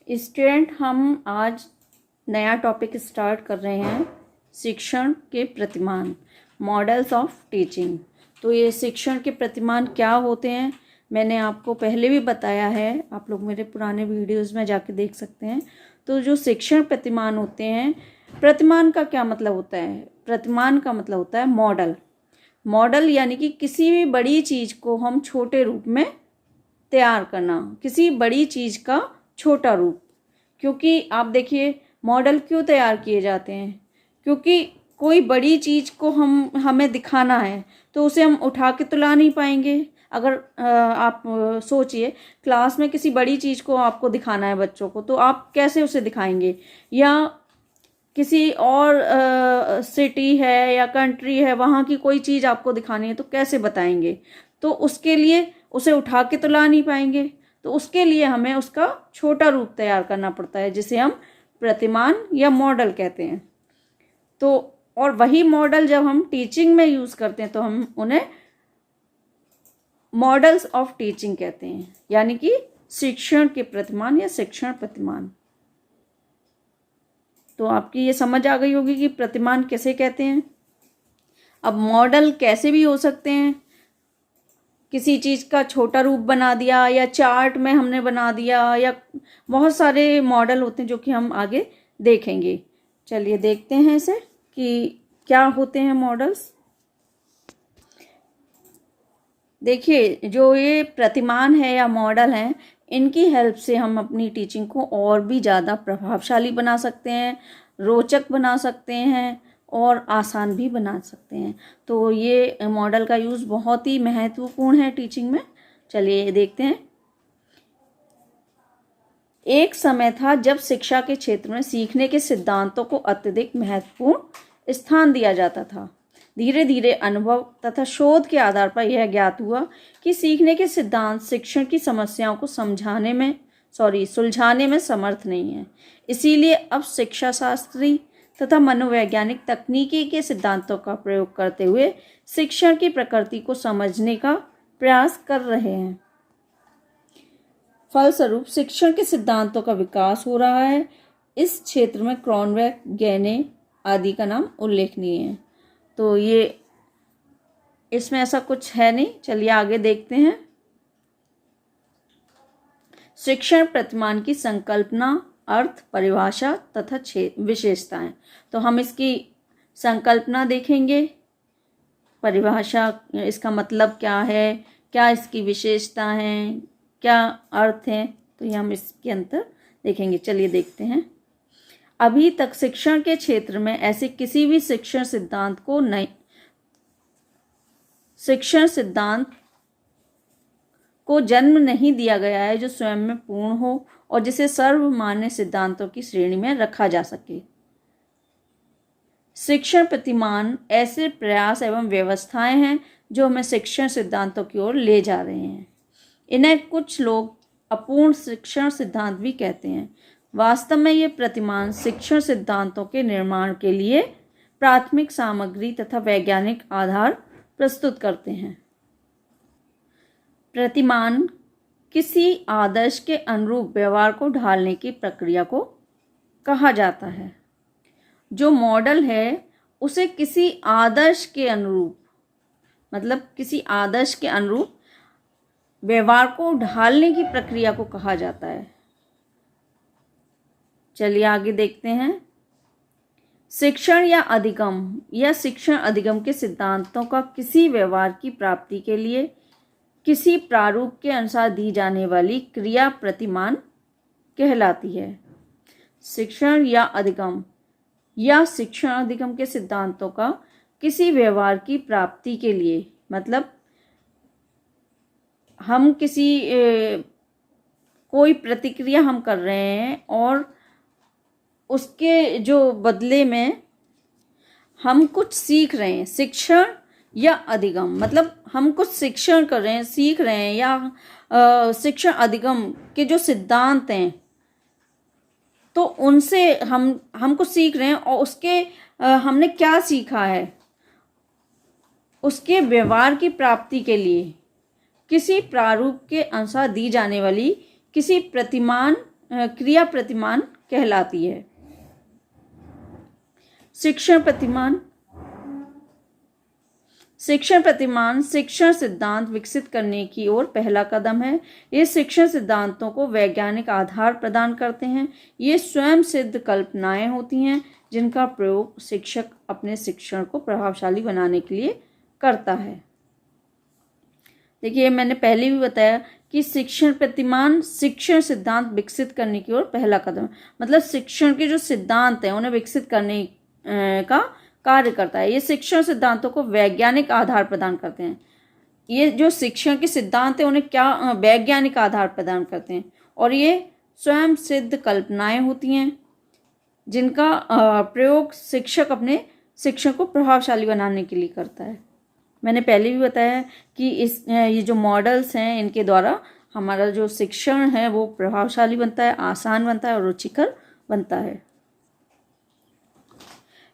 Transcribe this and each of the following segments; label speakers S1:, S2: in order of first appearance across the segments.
S1: Student, हम आज नया टॉपिक स्टार्ट कर रहे हैं, शिक्षण के प्रतिमान, मॉडल्स ऑफ टीचिंग। तो ये शिक्षण के प्रतिमान क्या होते हैं मैंने आपको पहले भी बताया है, आप लोग मेरे पुराने वीडियोस में जाके देख सकते हैं। तो जो शिक्षण प्रतिमान होते हैं, प्रतिमान का क्या मतलब होता है? प्रतिमान का मतलब होता है मॉडल। मॉडल यानी कि किसी भी बड़ी चीज़ को हम छोटे रूप में तैयार करना, किसी बड़ी चीज़ का छोटा रूप। क्योंकि आप देखिए, मॉडल क्यों तैयार किए जाते हैं? क्योंकि कोई बड़ी चीज़ को हमें दिखाना है तो उसे हम उठा के तो ला नहीं पाएंगे। अगर आप सोचिए, क्लास में किसी बड़ी चीज़ को आपको दिखाना है बच्चों को, तो आप कैसे उसे दिखाएंगे? या किसी और सिटी है या कंट्री है, वहाँ की कोई चीज़ आपको दिखानी है तो कैसे बताएंगे? तो उसके लिए उसे उठा के तो ला नहीं पाएंगे, तो उसके लिए हमें उसका छोटा रूप तैयार करना पड़ता है, जिसे हम प्रतिमान या मॉडल कहते हैं। तो और वही मॉडल जब हम टीचिंग में यूज़ करते हैं तो हम उन्हें मॉडल्स ऑफ टीचिंग कहते हैं, यानी कि शिक्षण के प्रतिमान या शिक्षण प्रतिमान। तो आपकी ये समझ आ गई होगी कि प्रतिमान कैसे कहते हैं। अब मॉडल कैसे भी हो सकते हैं, किसी चीज़ का छोटा रूप बना दिया, या चार्ट में हमने बना दिया, या बहुत सारे मॉडल होते हैं जो कि हम आगे देखेंगे। चलिए देखते हैं इसे कि क्या होते हैं मॉडल्स। देखिए, जो ये प्रतिमान है या मॉडल हैं, इनकी हेल्प से हम अपनी टीचिंग को और भी ज़्यादा प्रभावशाली बना सकते हैं, रोचक बना सकते हैं और आसान भी बना सकते हैं। तो ये मॉडल का यूज़ बहुत ही महत्वपूर्ण है टीचिंग में। चलिए देखते हैं। एक समय था जब शिक्षा के क्षेत्र में सीखने के सिद्धांतों को अत्यधिक महत्वपूर्ण स्थान दिया जाता था। धीरे धीरे अनुभव तथा शोध के आधार पर यह ज्ञात हुआ कि सीखने के सिद्धांत शिक्षण की समस्याओं को सुलझाने में समर्थ नहीं है। इसीलिए अब शिक्षा शास्त्री तथा मनोवैज्ञानिक तकनीकी के सिद्धांतों का प्रयोग करते हुए शिक्षण की प्रकृति को समझने का प्रयास कर रहे हैं। फलस्वरूप शिक्षण के सिद्धांतों का विकास हो रहा है। इस क्षेत्र में क्रॉनबेक, गैने आदि का नाम उल्लेखनीय है। तो ये इसमें ऐसा कुछ है नहीं। चलिए आगे देखते हैं। शिक्षण प्रतिमान की संकल्पना, अर्थ, परिभाषा तथा विशेषताएं। तो हम इसकी संकल्पना देखेंगे, परिभाषा, इसका मतलब क्या है, क्या इसकी विशेषता हैं, क्या अर्थ है, तो ये हम इसके अंतर देखेंगे। चलिए देखते हैं। अभी तक शिक्षण के क्षेत्र में ऐसे किसी भी शिक्षण सिद्धांत को जन्म नहीं दिया गया है जो स्वयं में पूर्ण हो और जिसे सर्वमान्य सिद्धांतों की श्रेणी में रखा जा सके। शिक्षण प्रतिमान ऐसे प्रयास एवं व्यवस्थाएं हैं जो हमें शिक्षण सिद्धांतों की ओर ले जा रहे हैं। इन्हें कुछ लोग अपूर्ण शिक्षण सिद्धांत भी कहते हैं। वास्तव में ये प्रतिमान शिक्षण सिद्धांतों के निर्माण के लिए प्राथमिक सामग्री तथा वैज्ञानिक आधार प्रस्तुत करते हैं। प्रतिमान किसी आदर्श के अनुरूप व्यवहार को ढालने की प्रक्रिया को कहा जाता है। जो मॉडल है उसे किसी आदर्श के अनुरूप, मतलब किसी आदर्श के अनुरूप व्यवहार को ढालने की प्रक्रिया को कहा जाता है। चलिए आगे देखते हैं। शिक्षण या अधिगम या शिक्षण अधिगम के सिद्धांतों का किसी व्यवहार की प्राप्ति के लिए किसी प्रारूप के अनुसार दी जाने वाली क्रिया प्रतिमान कहलाती है। शिक्षण या अधिगम या शिक्षण अधिगम के सिद्धांतों का किसी व्यवहार की प्राप्ति के लिए, मतलब हम कोई प्रतिक्रिया हम कर रहे हैं और उसके जो बदले में हम कुछ सीख रहे हैं। शिक्षण या अधिगम मतलब हम कुछ शिक्षण कर रहे हैं, सीख रहे हैं, या शिक्षण अधिगम के जो सिद्धांत हैं तो उनसे हम कुछ सीख रहे हैं और उसके हमने क्या सीखा है, उसके व्यवहार की प्राप्ति के लिए किसी प्रारूप के अनुसार दी जाने वाली किसी प्रतिमान क्रिया प्रतिमान कहलाती है। शिक्षण प्रतिमान शिक्षण सिद्धांत विकसित करने की ओर पहला कदम है। ये शिक्षण सिद्धांतों को वैज्ञानिक आधार प्रदान करते हैं। ये स्वयं सिद्ध कल्पनाएं होती हैं जिनका प्रयोग शिक्षक अपने शिक्षण को प्रभावशाली बनाने के लिए करता है। देखिए, मैंने पहले भी बताया कि शिक्षण प्रतिमान शिक्षण सिद्धांत विकसित करने की ओर पहला कदम, मतलब शिक्षण के जो सिद्धांत हैं उन्हें विकसित करने का कार्य करता है। ये शिक्षण सिद्धांतों को वैज्ञानिक आधार प्रदान करते हैं। ये जो शिक्षण के सिद्धांत हैं उन्हें क्या वैज्ञानिक आधार प्रदान करते हैं, और ये स्वयं सिद्ध कल्पनाएं होती हैं जिनका प्रयोग शिक्षक अपने शिक्षण को प्रभावशाली बनाने के लिए करता है। मैंने पहले भी बताया कि ये जो मॉडल्स हैं इनके द्वारा हमारा जो शिक्षण है वो प्रभावशाली बनता है, आसान बनता है और रुचिकर बनता है।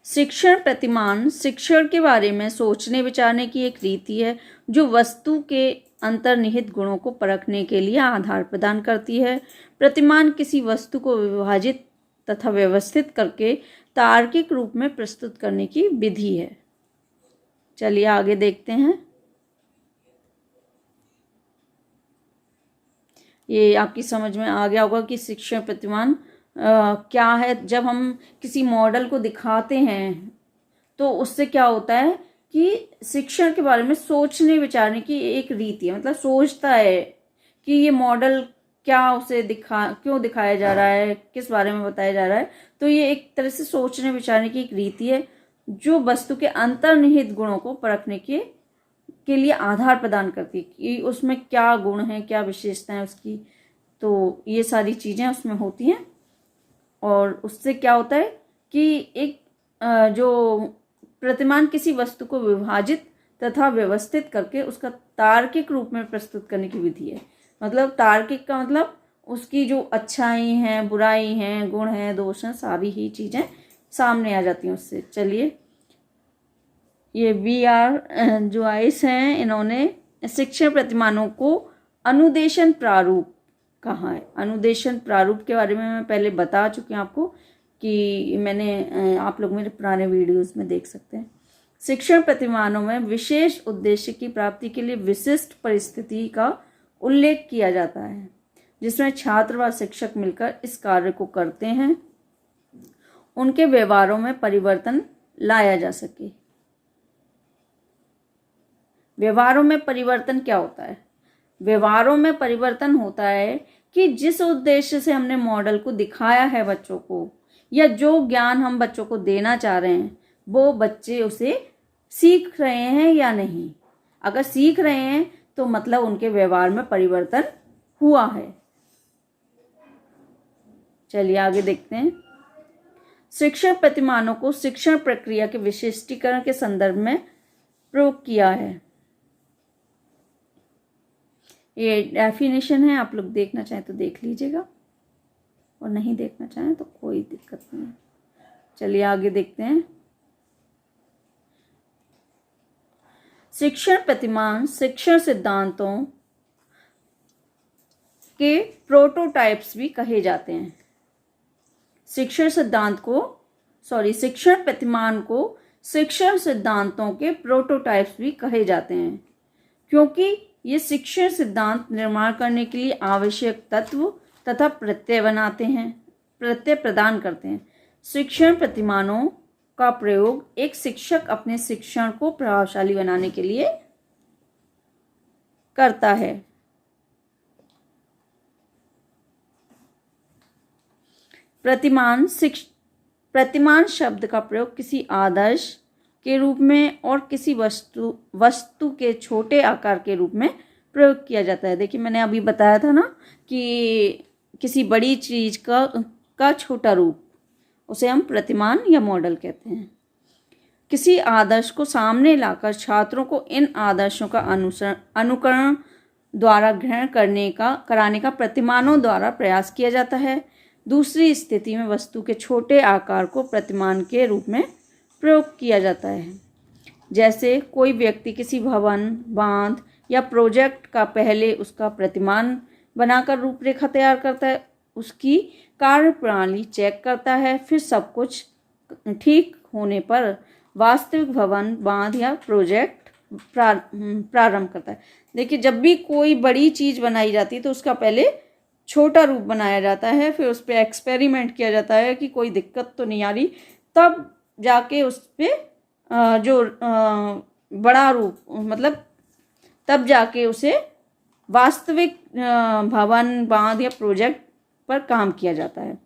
S1: शिक्षण प्रतिमान शिक्षण के बारे में सोचने विचारने की एक रीति है जो वस्तु के अंतर्निहित गुणों को परखने के लिए आधार प्रदान करती है। प्रतिमान किसी वस्तु को विभाजित तथा व्यवस्थित करके तार्किक रूप में प्रस्तुत करने की विधि है। चलिए आगे देखते हैं। ये आपकी समझ में आ गया होगा कि शिक्षण प्रतिमान क्या है। जब हम किसी मॉडल को दिखाते हैं तो उससे क्या होता है कि शिक्षण के बारे में सोचने विचारने की एक रीति है, मतलब सोचता है कि ये मॉडल क्या उसे क्यों दिखाया जा रहा है, किस बारे में बताया जा रहा है। तो ये एक तरह से सोचने विचारने की एक रीति है जो वस्तु के अंतर्निहित गुणों को परखने के लिए आधार प्रदान करती है कि उसमें क्या गुण है, क्या विशेषता है उसकी। तो ये सारी चीज़ें उसमें होती हैं और उससे क्या होता है कि एक जो प्रतिमान किसी वस्तु को विभाजित तथा व्यवस्थित करके उसका तार्किक रूप में प्रस्तुत करने की विधि है। मतलब तार्किक का मतलब उसकी जो अच्छाई हैं, बुराई हैं, गुण हैं, दोष हैं, सारी ही चीज़ें सामने आ जाती हैं उससे। चलिए, ये VR जोइस हैं, इन्होंने शिक्षण प्रतिमानों को अनुदेशन प्रारूप कहा है। अनुदेशन प्रारूप के बारे में मैं पहले बता चुकी हूँ आपको कि मैंने आप लोग मेरे पुराने वीडियोस में देख सकते हैं। शिक्षण प्रतिमानों में विशेष उद्देश्य की प्राप्ति के लिए विशिष्ट परिस्थिति का उल्लेख किया जाता है जिसमें छात्र व शिक्षक मिलकर इस कार्य को करते हैं, उनके व्यवहारों में परिवर्तन लाया जा सके। व्यवहारों में परिवर्तन क्या होता है? व्यवहारों में परिवर्तन होता है कि जिस उद्देश्य से हमने मॉडल को दिखाया है बच्चों को, या जो ज्ञान हम बच्चों को देना चाह रहे हैं, वो बच्चे उसे सीख रहे हैं या नहीं। अगर सीख रहे हैं तो मतलब उनके व्यवहार में परिवर्तन हुआ है। चलिए आगे देखते हैं। शिक्षण प्रतिमानों को शिक्षण प्रक्रिया के विशिष्टीकरण के संदर्भ में प्रयोग किया है। ये डेफिनेशन है, आप लोग देखना चाहें तो देख लीजिएगा और नहीं देखना चाहें तो कोई दिक्कत नहीं है। चलिए आगे देखते हैं। शिक्षण प्रतिमान शिक्षण सिद्धांतों के प्रोटोटाइप्स भी कहे जाते हैं। शिक्षण प्रतिमान को शिक्षण सिद्धांतों के प्रोटोटाइप्स भी कहे जाते हैं क्योंकि ये शिक्षण सिद्धांत निर्माण करने के लिए आवश्यक तत्व तथा प्रत्यय प्रदान करते हैं। शिक्षण प्रतिमानों का प्रयोग एक शिक्षक अपने शिक्षण को प्रभावशाली बनाने के लिए करता है। प्रतिमान शब्द का प्रयोग किसी आदर्श के रूप में और किसी वस्तु के छोटे आकार के रूप में प्रयोग किया जाता है। देखिए, मैंने अभी बताया था ना कि किसी बड़ी चीज का छोटा रूप, उसे हम प्रतिमान या मॉडल कहते हैं। किसी आदर्श को सामने लाकर छात्रों को इन आदर्शों का अनुकरण द्वारा ग्रहण कराने का प्रतिमानों द्वारा प्रयास किया जाता है। दूसरी स्थिति में वस्तु के छोटे आकार को प्रतिमान के रूप में प्रयोग किया जाता है। जैसे कोई व्यक्ति किसी भवन, बांध या प्रोजेक्ट का पहले उसका प्रतिमान बनाकर रूपरेखा तैयार करता है, उसकी कार्यप्रणाली चेक करता है। फिर सब कुछ ठीक होने पर वास्तविक भवन, बांध या प्रोजेक्ट प्रारंभ करता है। देखिए, जब भी कोई बड़ी चीज़ बनाई जाती है तो उसका पहले छोटा रूप बनाया जाता है, फिर उस पर एक्सपेरिमेंट किया जाता है कि कोई दिक्कत तो नहीं आ रही, तब जाके उस पर जो बड़ा रूप, मतलब तब जाके उसे वास्तविक भवन, बांध या प्रोजेक्ट पर काम किया जाता है।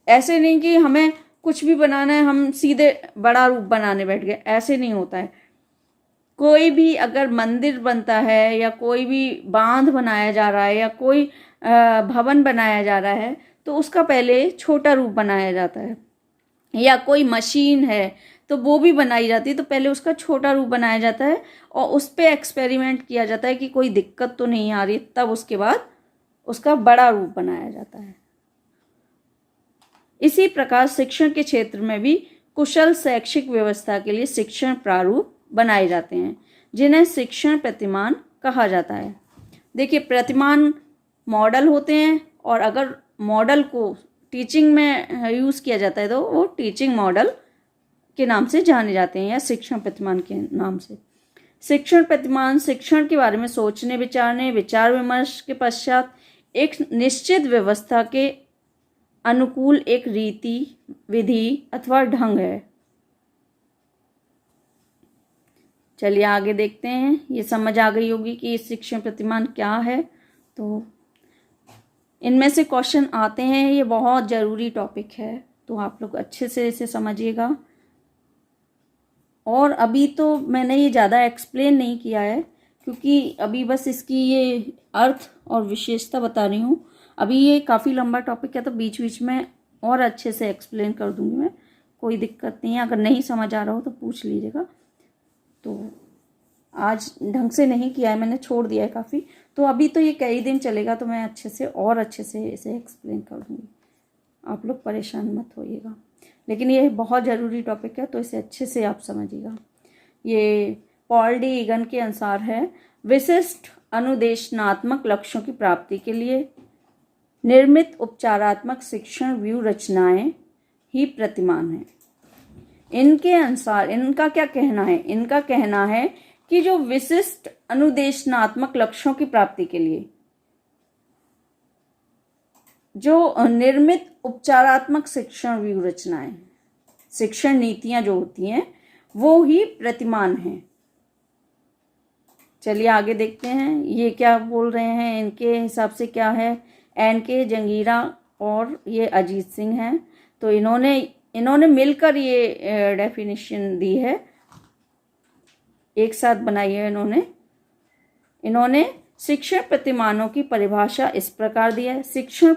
S1: ऐसे नहीं कि हमें कुछ भी बनाना है, हम सीधे बड़ा रूप बनाने बैठ गए, ऐसे नहीं होता है। कोई भी अगर मंदिर बनता है या कोई भी बांध बनाया जा रहा है या कोई भवन बनाया जा रहा है तो उसका पहले छोटा रूप बनाया जाता है। या कोई मशीन है तो वो भी बनाई जाती है तो पहले उसका छोटा रूप बनाया जाता है और उस पर एक्सपेरिमेंट किया जाता है कि कोई दिक्कत तो नहीं आ रही, तब उसके बाद उसका बड़ा रूप बनाया जाता है। इसी प्रकार शिक्षण के क्षेत्र में भी कुशल शैक्षिक व्यवस्था के लिए शिक्षण प्रारूप बनाए जाते हैं, जिन्हें शिक्षण प्रतिमान कहा जाता है। देखिए, प्रतिमान मॉडल होते हैं और अगर मॉडल को टीचिंग में यूज़ किया जाता है तो वो टीचिंग मॉडल के नाम से जाने जाते हैं या शिक्षण प्रतिमान के नाम से। शिक्षण प्रतिमान शिक्षण के बारे में सोचने, विचारने, विचार विमर्श के पश्चात एक निश्चित व्यवस्था के अनुकूल एक रीति, विधि अथवा ढंग है। चलिए आगे देखते हैं। ये समझ आ गई होगी कि शिक्षण प्रतिमान क्या है। तो इनमें से क्वेश्चन आते हैं, ये बहुत ज़रूरी टॉपिक है, तो आप लोग अच्छे से इसे समझिएगा। और अभी तो मैंने ये ज़्यादा एक्सप्लेन नहीं किया है क्योंकि अभी बस इसकी ये अर्थ और विशेषता बता रही हूँ। अभी ये काफ़ी लंबा टॉपिक है तो बीच बीच में और अच्छे से एक्सप्लेन कर दूँगी मैं, कोई दिक्कत नहीं है। अगर नहीं समझ आ रहा हो तो पूछ लीजिएगा। तो आज ढंग से नहीं किया है मैंने, छोड़ दिया है काफ़ी, तो अभी तो ये कई दिन चलेगा तो मैं अच्छे से और अच्छे से इसे एक्सप्लेन कर दूँगी, आप लोग परेशान मत होइएगा। लेकिन ये बहुत ज़रूरी टॉपिक है तो इसे अच्छे से आप समझिएगा। ये पॉल डी ईगन के अनुसार है, विशिष्ट अनुदेशनात्मक लक्ष्यों की प्राप्ति के लिए निर्मित उपचारात्मक शिक्षण व्यू रचनाएं ही प्रतिमान है। इनके अनुसार इनका क्या कहना है? इनका कहना है कि जो विशिष्ट अनुदेशनात्मक लक्ष्यों की प्राप्ति के लिए जो निर्मित उपचारात्मक शिक्षण व्यू रचनाएं, शिक्षण नीतियां जो होती हैं वो ही प्रतिमान हैं। चलिए आगे देखते हैं ये क्या बोल रहे हैं, इनके हिसाब से क्या है। एन.के. जंगीरा और ये अजीत सिंह हैं, तो इन्होंने मिलकर ये डेफिनेशन दी है, एक साथ बनाई है इन्होंने शिक्षण प्रतिमानों की परिभाषा इस प्रकार दी है। शिक्षण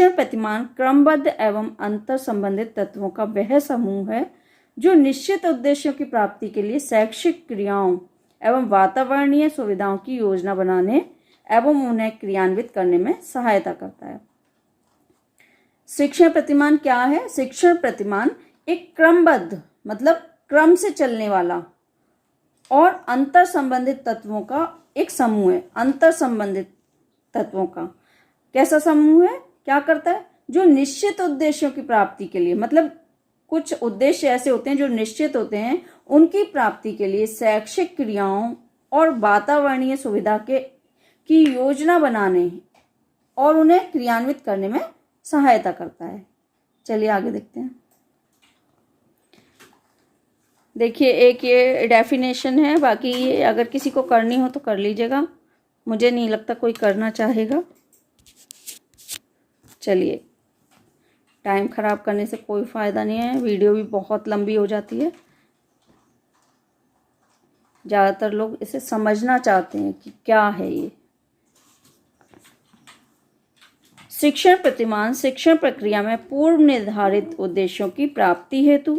S1: प्रतिमान क्रमबद्ध एवं अंतर संबंधित तत्वों का वह समूह है जो निश्चित उद्देश्यों की प्राप्ति के लिए शैक्षिक क्रियाओं एवं वातावरणीय सुविधाओं की योजना बनाने एवं उन्हें क्रियान्वित करने में सहायता करता है। शिक्षण प्रतिमान क्या है? शिक्षण प्रतिमान एक क्रमबद्ध, मतलब क्रम से चलने वाला और अंतर संबंधित तत्वों का एक समूह है। अंतर संबंधित तत्वों का कैसा समूह है? क्या करता है? जो निश्चित उद्देश्यों की प्राप्ति के लिए, मतलब कुछ उद्देश्य ऐसे होते हैं जो निश्चित होते हैं, उनकी प्राप्ति के लिए शैक्षिक क्रियाओं और वातावरणीय सुविधा की योजना बनाने और उन्हें क्रियान्वित करने में सहायता करता है। चलिए आगे देखते हैं। देखिए, एक ये डेफिनेशन है, बाकी ये अगर किसी को करनी हो तो कर लीजिएगा, मुझे नहीं लगता कोई करना चाहेगा। चलिए, टाइम ख़राब करने से कोई फ़ायदा नहीं है, वीडियो भी बहुत लंबी हो जाती है। ज़्यादातर लोग इसे समझना चाहते हैं कि क्या है ये। शिक्षण प्रतिमान शिक्षण प्रक्रिया में पूर्व निर्धारित उद्देश्यों की प्राप्ति हेतु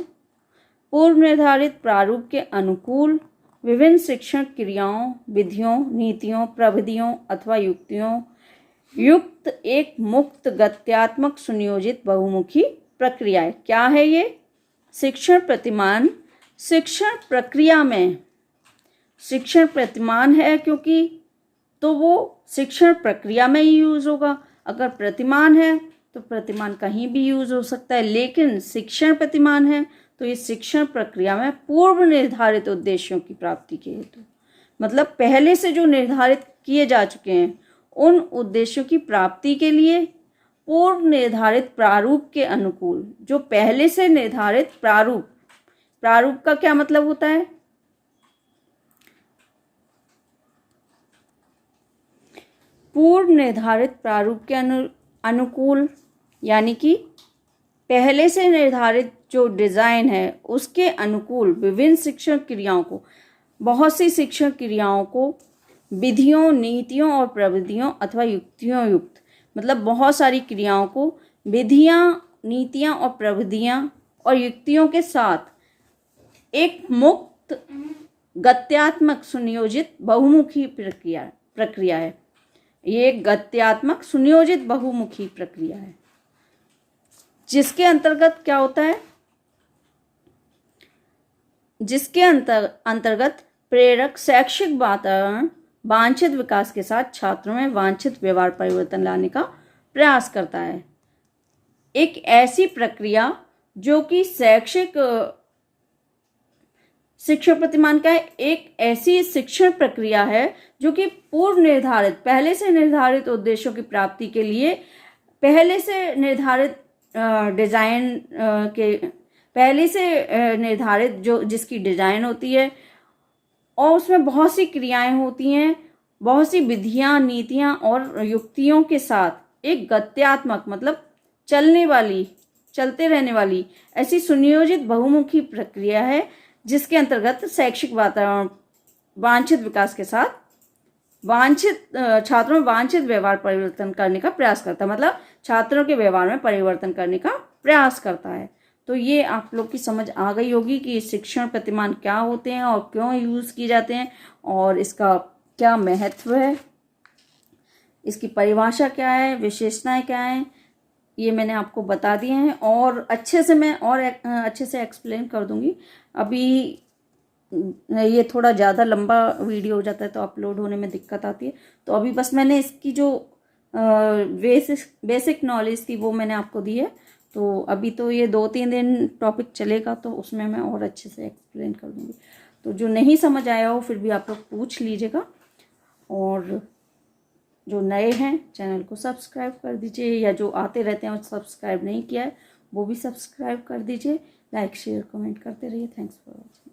S1: पूर्व निर्धारित प्रारूप के अनुकूल विभिन्न शिक्षण क्रियाओं, विधियों, नीतियों, प्रविधियों अथवा युक्तियों युक्त एक मुक्त गत्यात्मक सुनियोजित बहुमुखी प्रक्रिया है। क्या है ये? शिक्षण प्रतिमान शिक्षण प्रक्रिया में शिक्षण प्रतिमान है क्योंकि तो वो शिक्षण प्रक्रिया में ही यूज होगा। अगर प्रतिमान है तो प्रतिमान कहीं भी यूज हो सकता है, लेकिन शिक्षण प्रतिमान है तो ये शिक्षण प्रक्रिया में पूर्व निर्धारित उद्देश्यों की प्राप्ति के हेतु, मतलब पहले से जो निर्धारित किए जा चुके हैं उन उद्देश्यों की प्राप्ति के लिए पूर्व निर्धारित प्रारूप के अनुकूल, जो पहले से निर्धारित प्रारूप का क्या मतलब होता है? पूर्व निर्धारित प्रारूप के अनुकूल यानी कि पहले से निर्धारित जो डिजाइन है उसके अनुकूल विभिन्न शिक्षण क्रियाओं को, बहुत सी शिक्षण क्रियाओं को विधियों, नीतियों और प्रविधियों अथवा युक्तियों युक्त, मतलब बहुत सारी क्रियाओं को विधियां, नीतियां और प्रविधियां और युक्तियों के साथ एक मुक्त गत्यात्मक सुनियोजित बहुमुखी प्रक्रिया है। ये एक गत्यात्मक सुनियोजित बहुमुखी प्रक्रिया है जिसके अंतर्गत क्या होता है, जिसके अंतर्गत प्रेरक शैक्षिक वातावरण वांछित विकास के साथ छात्रों में वांछित व्यवहार परिवर्तन लाने का प्रयास करता है। एक ऐसी प्रक्रिया जो कि शैक्षिक शिक्षण प्रतिमान का एक ऐसी शिक्षण प्रक्रिया है जो कि पूर्व निर्धारित, पहले से निर्धारित उद्देश्यों की प्राप्ति के लिए पहले से निर्धारित डिजाइन के, पहले से निर्धारित जो जिसकी डिजाइन होती है और उसमें बहुत सी क्रियाएं होती हैं, बहुत सी विधियां, नीतियां और युक्तियों के साथ एक गत्यात्मक, मतलब चलते रहने वाली ऐसी सुनियोजित बहुमुखी प्रक्रिया है जिसके अंतर्गत शैक्षिक वातावरण वांछित विकास के साथ छात्रों में वांछित व्यवहार परिवर्तन करने का प्रयास करता है, मतलब छात्रों के व्यवहार में परिवर्तन करने का प्रयास करता है। तो ये आप लोग की समझ आ गई होगी कि शिक्षण प्रतिमान क्या होते हैं और क्यों यूज किए जाते हैं और इसका क्या महत्व है, इसकी परिभाषा क्या है, विशेषताएं क्या हैं, ये मैंने आपको बता दिए हैं और अच्छे से एक्सप्लेन कर दूंगी। अभी ये थोड़ा ज़्यादा लंबा वीडियो हो जाता है तो अपलोड होने में दिक्कत आती है, तो अभी बस मैंने इसकी जो बेसिक नॉलेज थी वो मैंने आपको दी है। तो अभी तो ये 2-3 दिन टॉपिक चलेगा तो उसमें मैं और अच्छे से एक्सप्लेन कर दूंगी। तो जो नहीं समझ आया हो फिर भी आप लोग पूछ लीजिएगा, और जो नए हैं चैनल को सब्सक्राइब कर दीजिए, या जो आते रहते हैं और सब्सक्राइब नहीं किया है वो भी सब्सक्राइब कर दीजिए। लाइक शेयर कमेंट करते रहिए। Thanks for watching.